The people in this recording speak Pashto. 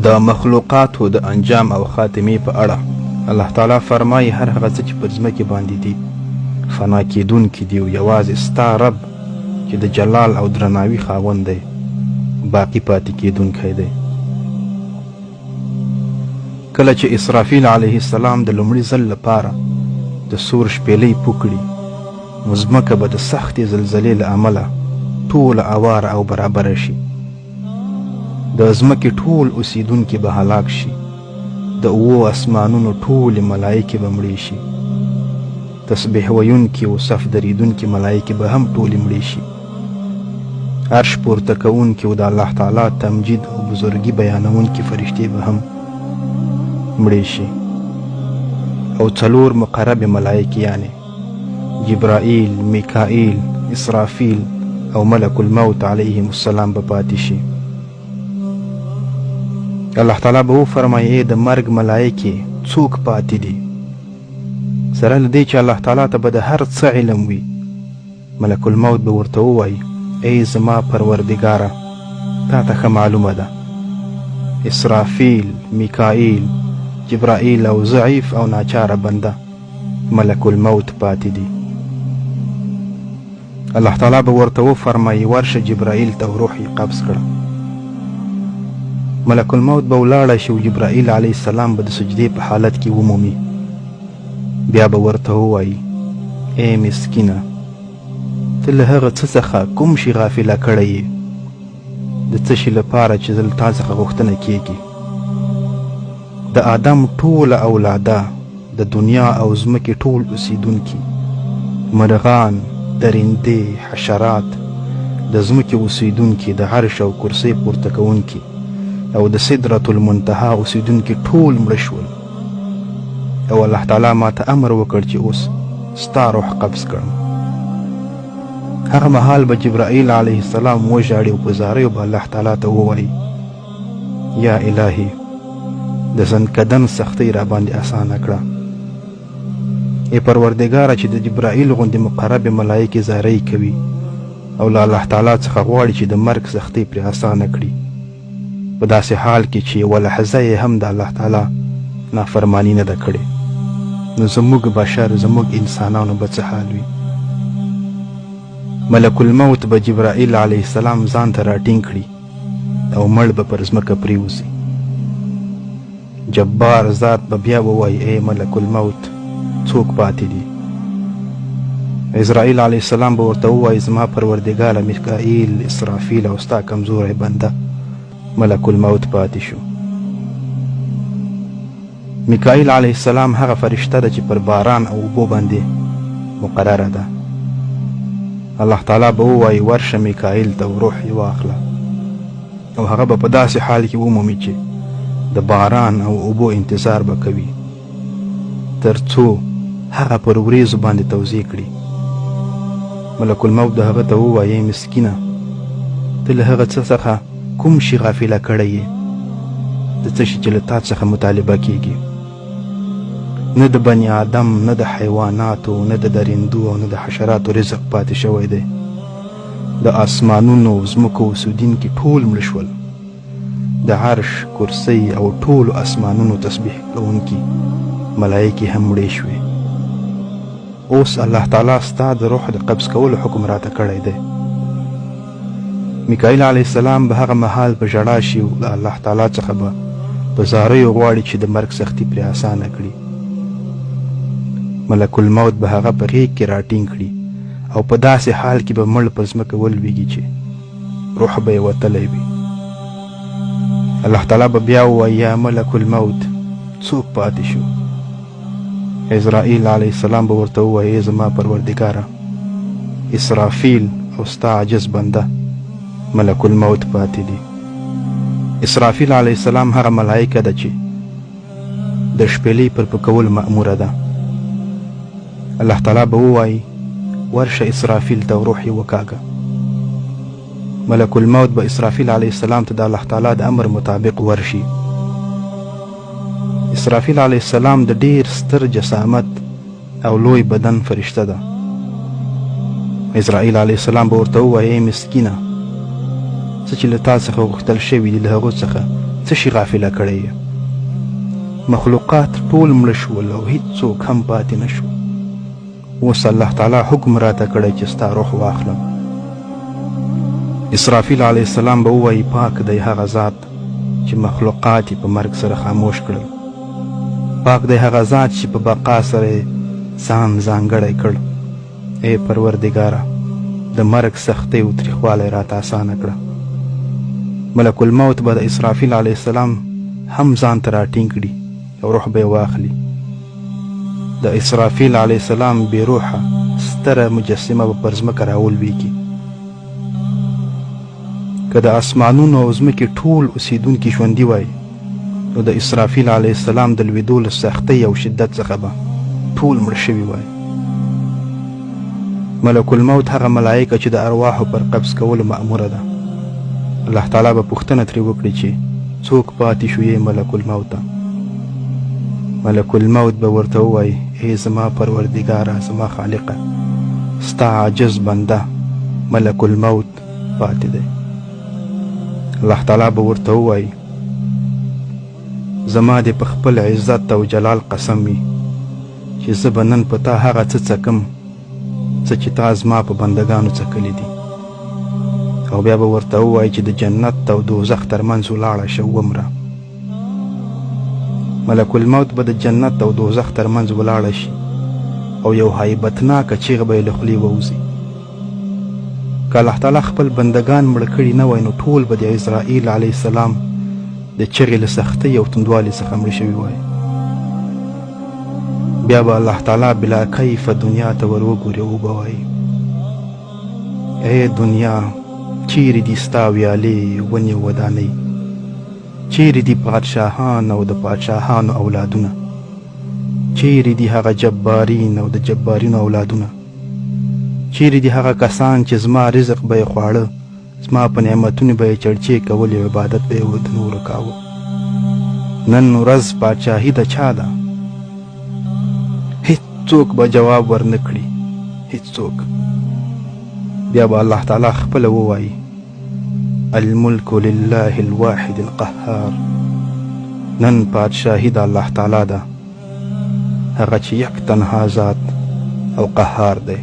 د مخلوقاتو د انجام او خاتمې په اړه الله تعالی فرمایي هر هغه څه چې پر ځمکې باندې دي فنا کېدونکي دي او یوازې ستا رب چې د جلال او درناوي خاوند دی باقي پاتې کېدونکی دی. کله چې اسرافیل علیه السلام د لومړي ځل لپاره د سور شپېلۍ پوکړي نو ځمکه به د سختې زلزلې له امله ټوله اواره او برابره شي. د ځمکې ټول اوسیدونکي به هلاک شي. د اوو اسمانونو ټولې ملایکې به مړې شي. تسبیح ویونکي او صف دریدونکي ملایکې به هم ټولې مړې شي. عرش پورته کوونکي او د الله تعالی تمجید او بزرګي بیانونکي فرشتې به هم مړې شي. او څلور مقرب ملایکې یعنی جبرائیل، میکائیل، اسرافیل او ملک الموت علیهم السلام به پاتې شي. الله تعالی به وفرمایي د مرګ ملایکې څوک پاتې دي؟ سره له دې چې الله تعالی ته به د هر څه علم وي، ملک الموت به ورته ووایي ای زما پروردګاره تا ته ښه معلومه ده اسرافیل، میکائیل، جبرائیل او ضعیف او ناچاره بنده ملک الموت پاتې دي. الله تعالی به ورته وفرمایي ورشه جبرائیل ته روح یې قبض کړه. ملک الموت به ولاړه شي او جبرائیل علیه السلام به د سجدې په حالت کې ومومي. بیا به ورته ووایي ای مسکینه ته له هغه څه څخه کوم شي غافله کړی یې؟ د څه شي لپاره چې زه له تا څخه غوښتنه کیږي؟ د آدم ټوله اولاده د دنیا او ځمکې ټول اوسیدونکي مرغان، درندې، حشرات، د ځمکې اوسیدونکي، د عرش او کرسۍ پورته کوونکي او د سدرة المنتهی اوسیدونکي ټول مړه شول. او الله تعالی ما ته امر وکړ چې اوس ستا روح قبض کړم. هغه مهال به جبرائیل علیه السلام وژاړي او په زاریو به الله تعالی ته ووایي یا الهي د زنکدن سختۍ را باندې اسانه کړه. ای پروردګاره چې د جبرائیل غوندې مقرب ملایکې زاری کوي او له الله تعالی څخه غواړي چې د مرګ سختۍ پرې اسانه کړي، په داسې حال کې چې یوه لحظه یې هم د الله تعالی نافرمانی نه ده کړې، نو زموږ بشر، زموږ انسانانو به څه حال وي؟ ملک الموت به جبرائیل علیه السلام ځان ته راټینګ کړي او مړ به پر ځمکه پریوځي. جبار ذات به بیا ووایي ای ملک الموت څوک پاتې دي؟ عزرائیل علیه السلام به ورته ووایي زما پروردګاره میکائیل، اسرافیل او ستا کمزوری بنده ملک الموت پاتې شو. میکائیل علیه السلام هغه فرشته ده چې پر باران او اوبو باندې مقرره ده. الله تعالی به ووایي ورشه میکائیل ته روح یې واخله او هغه به په داسې حال کې ومومي چې د باران او اوبو انتظار به کوي تر څو هغه پر وریځو باندې توزیع کړي. ملک الموت د هغه ته ووایي مسکینه ته له هغه څه څخه کوم شي غافله کړی یې؟ د څه شي چې له تا څخه مطالبه کیږي؟ نه د بني آدم، نه د حیواناتو، نه د درندو او نه د حشراتو رزق پاتې شوی دی. د آسمانونو او ځمکو اوسیدونکي ټول مړه شول. د عرش، کرسۍ او ټولو اسمانونو تسبیح کوونکي ملایکې هم مړې شوې. اوس الله تعالی ستا د روح د قبض کولو حکم راته کړی دی. میکائیل علیه السلام به هغه مهال په ژړا شي او د الله تعالی څخه به په زاریو غواړي چې د مرګ سختي پرې اسانه کړي. ملک الموت به هغه په غېږ کې راټینګ کړي او په داسې حال کې به مړ پر ځمکه ولویږي چې روح به یې وتلی وي. الله تعالی به بیا ووایي یا ملک الموت څوک پاتې شو؟ عزرائیل علیه السلام به ورته ووایي زما پروردګاره اسرافیل او ستا عاجز بنده ملک الموت پاتې دي. اسرافیل علیه السلام هغه ملایکه ده چې د شپېلۍ پر پکولو مأموره ده. الله تعالی به ووایي ورشه اسرافیل ته روح یې وکاږه. ملک الموت به اسرافیل علیه السلام ته د الله تعالی د امر مطابق ورشي. اسرافیل علیه السلام د ډیر ستر جسامت او لوی بدن فرشته ده. عزرائیل علیه السلام به ورته ووایي ای مسکینه څه چې له تا څخه غوښتل شوي دي له هغو څخه څه شي غافله کړی یې؟ مخلوقات ټول مړه شول او هیڅوک هم پاتې نه شو. اوس الله تعالی حکم راته کړی چې ستا روح واخلم. اسرافیل علیه السلام به ووایي پاک دی هغه ذات چې مخلوقات یې په مرګ سره خاموش کړل. پاک دی هغه ذات چې په بقا سره یې ځان ځانګړی کړ. ای پروردګاره د مرګ سختۍ او تریخوالی راته اسانه کړه. ملک الموت به د اسرافیل علیه السلام هم ځان ته راټینګ کړي او روح به یې واخلي. د اسرافیل علیه السلام بې روحه ستره مجسمه به پر ځمکه راولویږي. که د اسمانونو او ځمکې ټول اوسیدونکي ژوندي وای نو د اسرافیل علیه السلام د لوېدو له سختۍ او شدت څخه به ټول مړه شوي وای. ملک الموت هغه ملایکه چې د ارواحو پر قبض کولو مأموره ده. الله تعالی به پوښتنه ترې وکړي چې څوک پاتې شو یې ملک الموته؟ ملک الموت به ورته ووایي ای زما پروردګاره زما خالقه ستا عاجز بنده ملک الموت پاتې دی. الله تعالی به ورته ووایي زما دې په خپل عزت او جلال قسم وي چې زه به نن په تا هغه څه څکم څه چې تا زما په بندګانو څکلي دي. او بیا به ورته ووایي چې د جنت او دوزخ ترمنځ ولاړه شه ومره. ملک الموت به د جنت او دوزخ ترمنځ ولاړه شي او یو هیبتناکه چیغه به یې له خولې ووځي. که الله تعالی خپل بندگان مړه کړي نه وای نو ټول به د عزرائیل علیه السلام د چغې له سختۍ او توندوالي څخه مړه شوي وای. بیا به الله تعالی بلا کیفه دنیا ته ور وګوري او به وایي ای دنیا چیرې دي ستا ویالې ونې ودانۍ؟ چیرې دي پادشاهان او د پادشاهانو اولادونه؟ چیرې دي هغه جبارین او د جبارینو اولادونه؟ چیرې دي هغه کسان چې زما رزق به یې خواړه، زما په نعمتونو به یې چړچې کولې او عبادت به یې د نورو کاوه؟ نن ورځ پادشاهي د چا ده؟ هیڅوک به جواب ورنه کړي، هیڅوک. بیا به الله تعالی خپله ووایي الملک لله الواحد القهار. نن پادشاهي د الله تعالی ده، هغه چې یک تنها ذات او قهار دی.